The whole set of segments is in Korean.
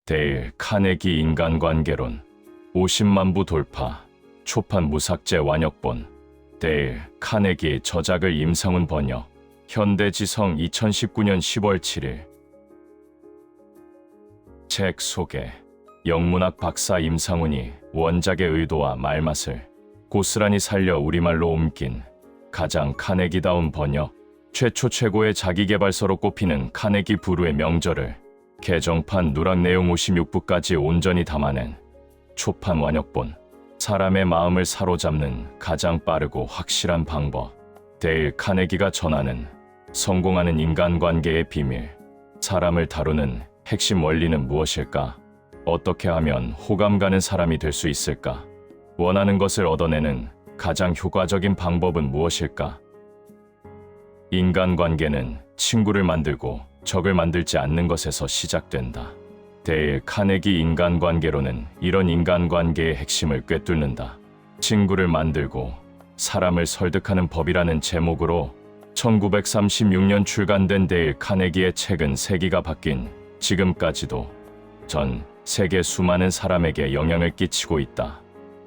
데일 카네기 인간관계론 50만 부 돌파 초판 무삭제 완역본 데일 카네기 저작을 임상훈 번역 현대지성 2019년 10월 7일 책 소개 영문학 박사 임상훈이 원작의 의도와 말맛을 고스란히 살려 우리말로 옮긴 가장 카네기다운 번역 최초 최고의 자기계발서로 꼽히는 카네기 부루의 명절을 개정판 누락 내용 56부까지 온전히 담아낸 초판 완역본 사람의 마음을 사로잡는 가장 빠르고 확실한 방법 데일 카네기가 전하는 성공하는 인간관계의 비밀 사람을 다루는 핵심 원리는 무엇일까? 어떻게 하면 호감 가는 사람이 될 수 있을까? 원하는 것을 얻어내는 가장 효과적인 방법은 무엇일까? 인간관계는 친구를 만들고 적을 만들지 않는 것에서 시작된다. 데일 카네기 인간관계로는 이런 인간관계의 핵심을 꿰뚫는다. 친구를 만들고 사람을 설득하는 법이라는 제목으로 1936년 출간된 데일 카네기의 책은 세기가 바뀐 지금까지도 전 세계 수많은 사람에게 영향을 끼치고 있다.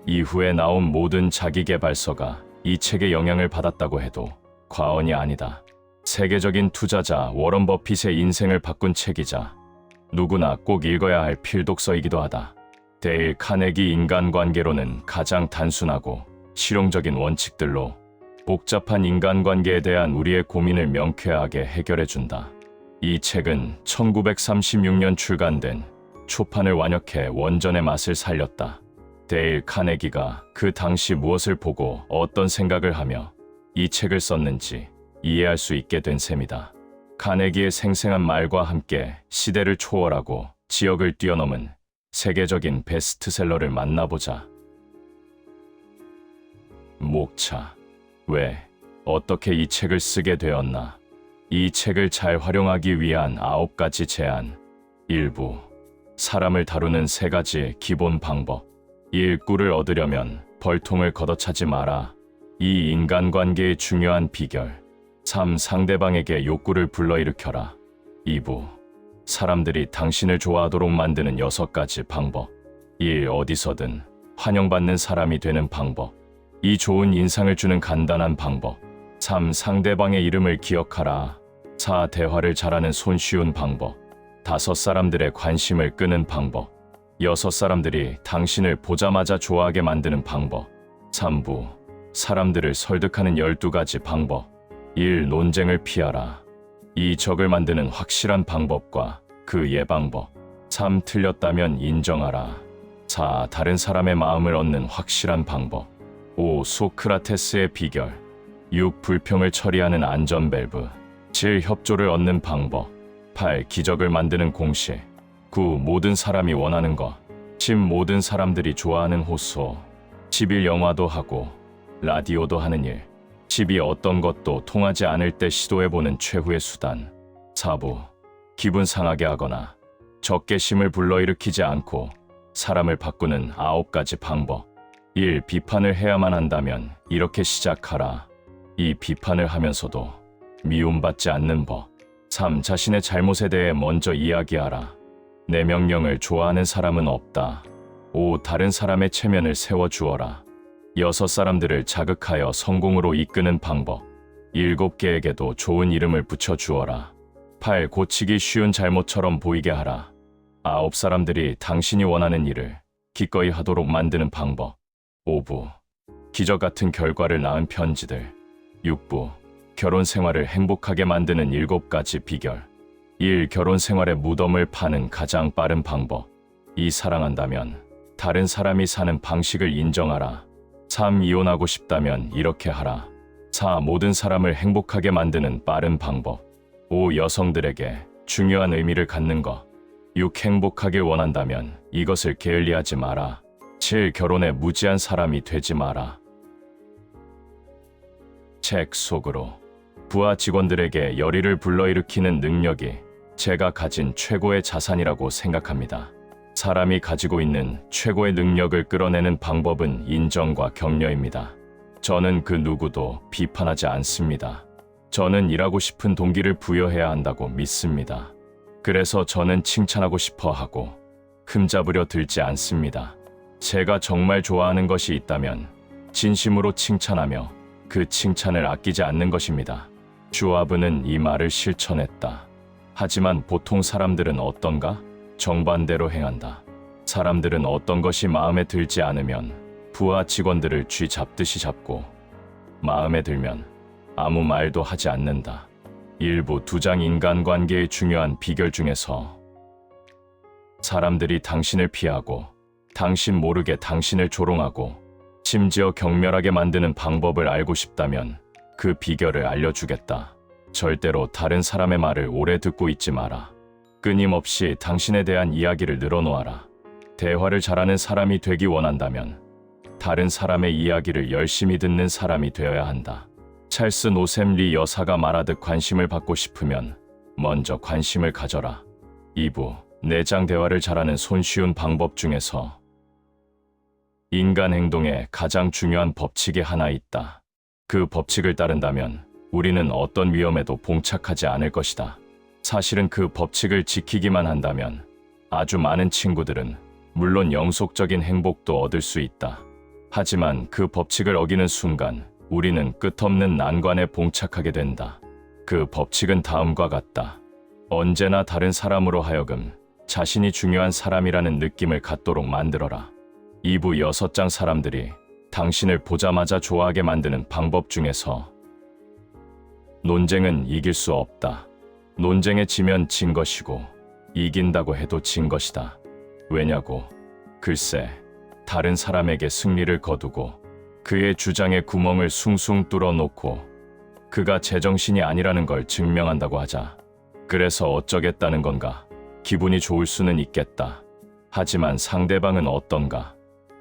이후에 나온 모든 자기계발서가 이 책의 영향을 받았다고 해도 과언이 아니다. 세계적인 투자자 워런 버핏의 인생을 바꾼 책이자 누구나 꼭 읽어야 할 필독서이기도 하다. 데일 카네기 인간관계로는 가장 단순하고 실용적인 원칙들로 복잡한 인간관계에 대한 우리의 고민을 명쾌하게 해결해준다. 이 책은 1936년 출간된 초판을 완역해 원전의 맛을 살렸다. 데일 카네기가 그 당시 무엇을 보고 어떤 생각을 하며 이 책을 썼는지 이해할 수 있게 된 셈이다. 카네기의 생생한 말과 함께 시대를 초월하고 지역을 뛰어넘은 세계적인 베스트셀러를 만나보자. 목차. 왜, 어떻게 이 책을 쓰게 되었나? 이 책을 잘 활용하기 위한 9가지 제안. 일부. 사람을 다루는 3가지 기본 방법. 1. 꿀을 얻으려면 벌통을 걷어차지 마라. 2. 인간관계의 중요한 비결. 3. 상대방에게 욕구를 불러일으켜라. 2부. 사람들이 당신을 좋아하도록 만드는 6가지 방법. 1. 어디서든 환영받는 사람이 되는 방법. 2. 좋은 인상을 주는 간단한 방법. 3. 상대방의 이름을 기억하라. 4. 대화를 잘하는 손쉬운 방법. 5. 사람들의 관심을 끄는 방법. 6. 사람들이 당신을 보자마자 좋아하게 만드는 방법. 3부. 사람들을 설득하는 12가지 방법. 1. 논쟁을 피하라. 2. 적을 만드는 확실한 방법과 그 예방법. 3. 틀렸다면 인정하라. 4. 다른 사람의 마음을 얻는 확실한 방법. 5. 소크라테스의 비결. 6. 불평을 처리하는 안전밸브. 7. 협조를 얻는 방법. 8. 기적을 만드는 공식. 9. 모든 사람이 원하는 것. 10. 모든 사람들이 좋아하는 호소. 11. 영화도 하고 라디오도 하는 일. 12. 어떤 것도 통하지 않을 때 시도해보는 최후의 수단. 4부. 기분 상하게 하거나 적개심을 불러일으키지 않고 사람을 바꾸는 9가지 방법. 1. 비판을 해야만 한다면 이렇게 시작하라. 2. 비판을 하면서도 미움받지 않는 법. 3. 자신의 잘못에 대해 먼저 이야기하라. 내 명령을 좋아하는 사람은 없다. 5. 다른 사람의 체면을 세워주어라. 6. 사람들을 자극하여 성공으로 이끄는 방법. 7개에게도 좋은 이름을 붙여주어라. 8. 고치기 쉬운 잘못처럼 보이게 하라. 9. 사람들이 당신이 원하는 일을 기꺼이 하도록 만드는 방법. 5부. 기적 같은 결과를 낳은 편지들. 6부. 결혼 생활을 행복하게 만드는 7가지 비결. 1. 결혼 생활의 무덤을 파는 가장 빠른 방법. 2. 사랑한다면 다른 사람이 사는 방식을 인정하라. 3. 이혼하고 싶다면 이렇게 하라. 4. 모든 사람을 행복하게 만드는 빠른 방법. 5. 여성들에게 중요한 의미를 갖는 것. 6. 행복하길 원한다면 이것을 게을리하지 마라. 7. 결혼에 무지한 사람이 되지 마라. 책 속으로. 부하 직원들에게 열의를 불러일으키는 능력이 제가 가진 최고의 자산이라고 생각합니다. 사람이 가지고 있는 최고의 능력을 끌어내는 방법은 인정과 격려입니다. 저는 그 누구도 비판하지 않습니다. 저는 일하고 싶은 동기를 부여해야 한다고 믿습니다. 그래서 저는 칭찬하고 싶어 하고 흠잡으려 들지 않습니다. 제가 정말 좋아하는 것이 있다면 진심으로 칭찬하며 그 칭찬을 아끼지 않는 것입니다. 슈와브는 이 말을 실천했다. 하지만 보통 사람들은 어떤가? 정반대로 행한다. 사람들은 어떤 것이 마음에 들지 않으면 부하 직원들을 쥐 잡듯이 잡고 마음에 들면 아무 말도 하지 않는다. 일부 두장 인간관계의 중요한 비결 중에서 사람들이 당신을 피하고 당신 모르게 당신을 조롱하고 심지어 경멸하게 만드는 방법을 알고 싶다면 그 비결을 알려주겠다. 절대로 다른 사람의 말을 오래 듣고 있지 마라. 끊임없이 당신에 대한 이야기를 늘어놓아라. 대화를 잘하는 사람이 되기 원한다면 다른 사람의 이야기를 열심히 듣는 사람이 되어야 한다. 찰스 노셈리 여사가 말하듯 관심을 받고 싶으면 먼저 관심을 가져라. 2부 내장 대화를 잘하는 손쉬운 방법 중에서 인간 행동에 가장 중요한 법칙이 하나 있다. 그 법칙을 따른다면 우리는 어떤 위험에도 봉착하지 않을 것이다. 사실은 그 법칙을 지키기만 한다면 아주 많은 친구들은 물론 영속적인 행복도 얻을 수 있다. 하지만 그 법칙을 어기는 순간 우리는 끝없는 난관에 봉착하게 된다. 그 법칙은 다음과 같다. 언제나 다른 사람으로 하여금 자신이 중요한 사람이라는 느낌을 갖도록 만들어라. 2부 6장 사람들이 당신을 보자마자 좋아하게 만드는 방법 중에서 논쟁은 이길 수 없다. 논쟁에 지면 진 것이고 이긴다고 해도 진 것이다. 왜냐고? 글쎄, 다른 사람에게 승리를 거두고 그의 주장에 구멍을 숭숭 뚫어놓고 그가 제정신이 아니라는 걸 증명한다고 하자. 그래서 어쩌겠다는 건가? 기분이 좋을 수는 있겠다. 하지만 상대방은 어떤가?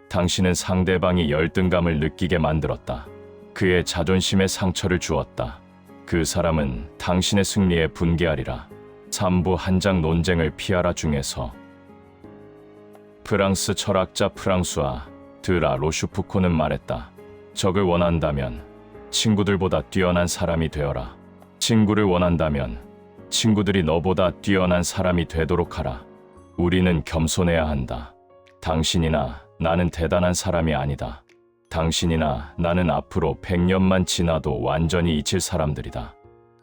당신은 상대방이 열등감을 느끼게 만들었다. 그의 자존심에 상처를 주었다. 그 사람은 당신의 승리에 분개하리라. 3부 한장 논쟁을 피하라 중에서 프랑스 철학자 프랑수아 드라 로슈푸코는 말했다. 적을 원한다면 친구들보다 뛰어난 사람이 되어라. 친구를 원한다면 친구들이 너보다 뛰어난 사람이 되도록 하라. 우리는 겸손해야 한다. 당신이나 나는 대단한 사람이 아니다. 당신이나 나는 앞으로 100년만 지나도 완전히 잊힐 사람들이다.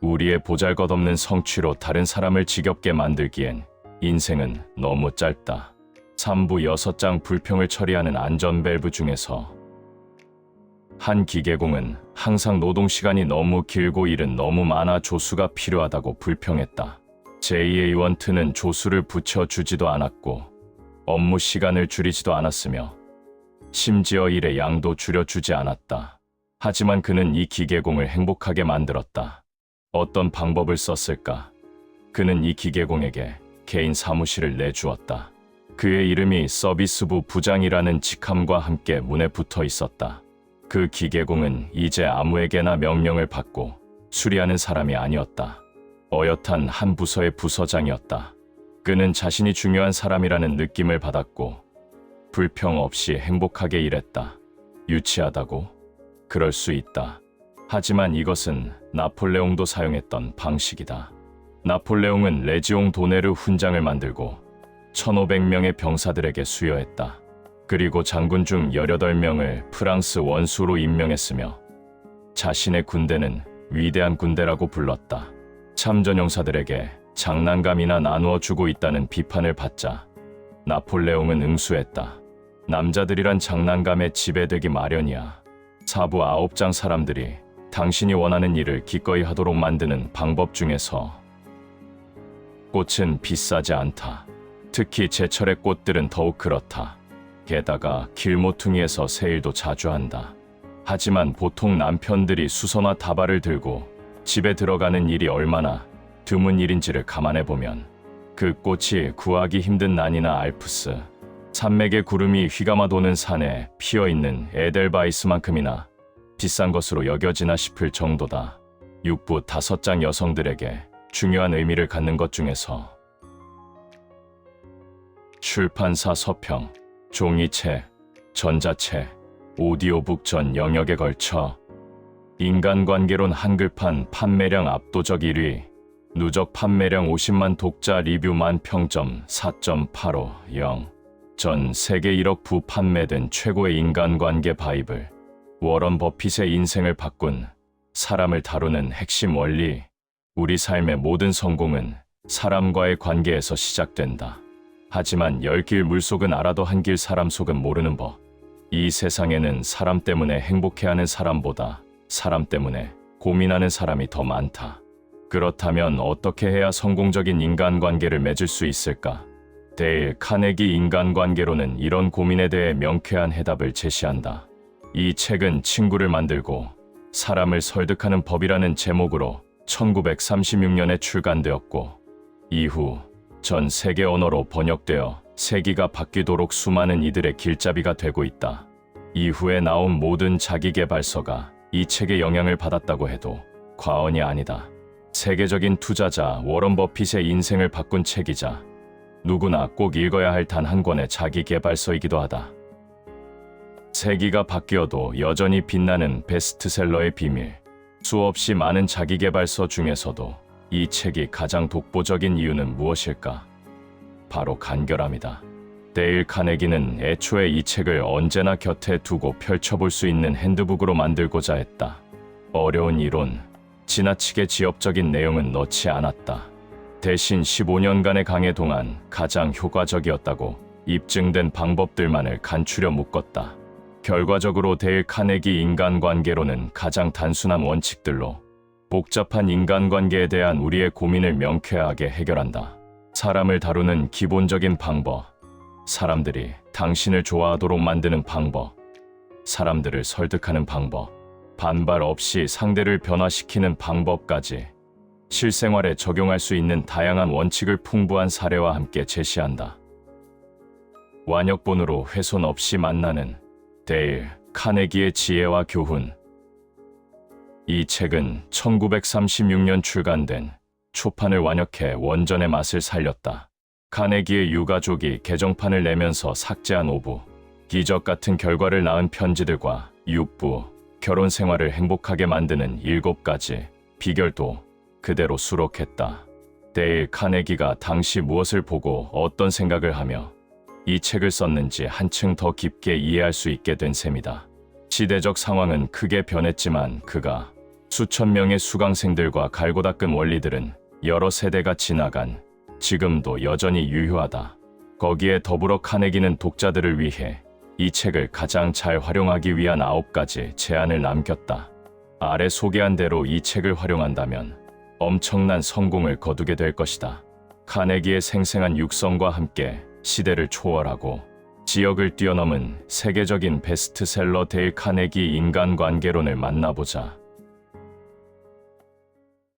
우리의 보잘것없는 성취로 다른 사람을 지겹게 만들기엔 인생은 너무 짧다. 3부 6장 불평을 처리하는 안전밸브 중에서 한 기계공은 항상 노동시간이 너무 길고 일은 너무 많아 조수가 필요하다고 불평했다. JA1트는 조수를 붙여주지도 않았고 업무 시간을 줄이지도 않았으며 심지어 일의 양도 줄여주지 않았다. 하지만 그는 이 기계공을 행복하게 만들었다. 어떤 방법을 썼을까? 그는 이 기계공에게 개인 사무실을 내주었다. 그의 이름이 서비스부 부장이라는 직함과 함께 문에 붙어 있었다. 그 기계공은 이제 아무에게나 명령을 받고 수리하는 사람이 아니었다. 어엿한 한 부서의 부서장이었다. 그는 자신이 중요한 사람이라는 느낌을 받았고 불평 없이 행복하게 일했다. 유치하다고? 그럴 수 있다. 하지만 이것은 나폴레옹도 사용했던 방식이다. 나폴레옹은 레지옹 도네르 훈장을 만들고 1500명의 병사들에게 수여했다. 그리고 장군 중 18명을 프랑스 원수로 임명했으며 자신의 군대는 위대한 군대라고 불렀다. 참전용사들에게 장난감이나 나누어 주고 있다는 비판을 받자 나폴레옹은 응수했다. 남자들이란 장난감에 지배되기 마련이야. 4부 9장 사람들이 당신이 원하는 일을 기꺼이 하도록 만드는 방법 중에서 꽃은 비싸지 않다. 특히 제철의 꽃들은 더욱 그렇다. 게다가 길모퉁이에서 세일도 자주 한다. 하지만 보통 남편들이 수선화 다발을 들고 집에 들어가는 일이 얼마나 드문 일인지를 감안해보면 그 꽃이 구하기 힘든 난이나 알프스, 산맥의 구름이 휘감아 도는 산에 피어있는 에델바이스만큼이나 비싼 것으로 여겨지나 싶을 정도다. 6부 5장 여성들에게 중요한 의미를 갖는 것 중에서 출판사 서평, 종이책, 전자책, 오디오북 전 영역에 걸쳐 인간관계론 한글판 판매량 압도적 1위, 누적 판매량 50만 독자 리뷰 만 평점 4.85, 0. 전 세계 1억 부 판매된 최고의 인간관계 바이블, 워런 버핏의 인생을 바꾼 사람을 다루는 핵심 원리. 우리 삶의 모든 성공은 사람과의 관계에서 시작된다. 하지만 10길 물속은 알아도 한 길 사람 속은 모르는 법. 이 세상에는 사람 때문에 행복해하는 사람보다 사람 때문에 고민하는 사람이 더 많다. 그렇다면 어떻게 해야 성공적인 인간관계를 맺을 수 있을까? 데일 카네기 인간관계론은 이런 고민에 대해 명쾌한 해답을 제시한다. 이 책은 친구를 만들고 사람을 설득하는 법이라는 제목으로 1936년에 출간되었고, 이후 전 세계 언어로 번역되어 세기가 바뀌도록 수많은 이들의 길잡이가 되고 있다. 이후에 나온 모든 자기계발서가 이 책의 영향을 받았다고 해도 과언이 아니다. 세계적인 투자자 워런 버핏의 인생을 바꾼 책이자 누구나 꼭 읽어야 할 단 한 권의 자기계발서이기도 하다. 세기가 바뀌어도 여전히 빛나는 베스트셀러의 비밀. 수없이 많은 자기계발서 중에서도 이 책이 가장 독보적인 이유는 무엇일까? 바로 간결함이다. 데일 카네기는 애초에 이 책을 언제나 곁에 두고 펼쳐볼 수 있는 핸드북으로 만들고자 했다. 어려운 이론, 지나치게 지엽적인 내용은 넣지 않았다. 대신 15년간의 강해 동안 가장 효과적이었다고 입증된 방법들만을 간추려 묶었다. 결과적으로 데일 카네기 인간관계론은 가장 단순한 원칙들로 복잡한 인간관계에 대한 우리의 고민을 명쾌하게 해결한다. 사람을 다루는 기본적인 방법, 사람들이 당신을 좋아하도록 만드는 방법, 사람들을 설득하는 방법, 반발 없이 상대를 변화시키는 방법까지 실생활에 적용할 수 있는 다양한 원칙을 풍부한 사례와 함께 제시한다. 완역본으로 훼손 없이 만나는 데일 카네기의 지혜와 교훈. 이 책은 1936년 출간된 초판을 완역해 원전의 맛을 살렸다. 카네기의 유가족이 개정판을 내면서 삭제한 오부, 기적 같은 결과를 낳은 편지들과 육부, 결혼 생활을 행복하게 만드는 7가지 비결도 그대로 수록했다. 데일 카네기가 당시 무엇을 보고 어떤 생각을 하며 이 책을 썼는지 한층 더 깊게 이해할 수 있게 된 셈이다. 시대적 상황은 크게 변했지만 그가 수천 명의 수강생들과 갈고 닦은 원리들은 여러 세대가 지나간 지금도 여전히 유효하다. 거기에 더불어 카네기는 독자들을 위해 이 책을 가장 잘 활용하기 위한 9가지 제안을 남겼다. 아래 소개한 대로 이 책을 활용한다면 엄청난 성공을 거두게 될 것이다. 카네기의 생생한 육성과 함께 시대를 초월하고 지역을 뛰어넘은 세계적인 베스트셀러 데일 카네기 인간관계론을 만나보자.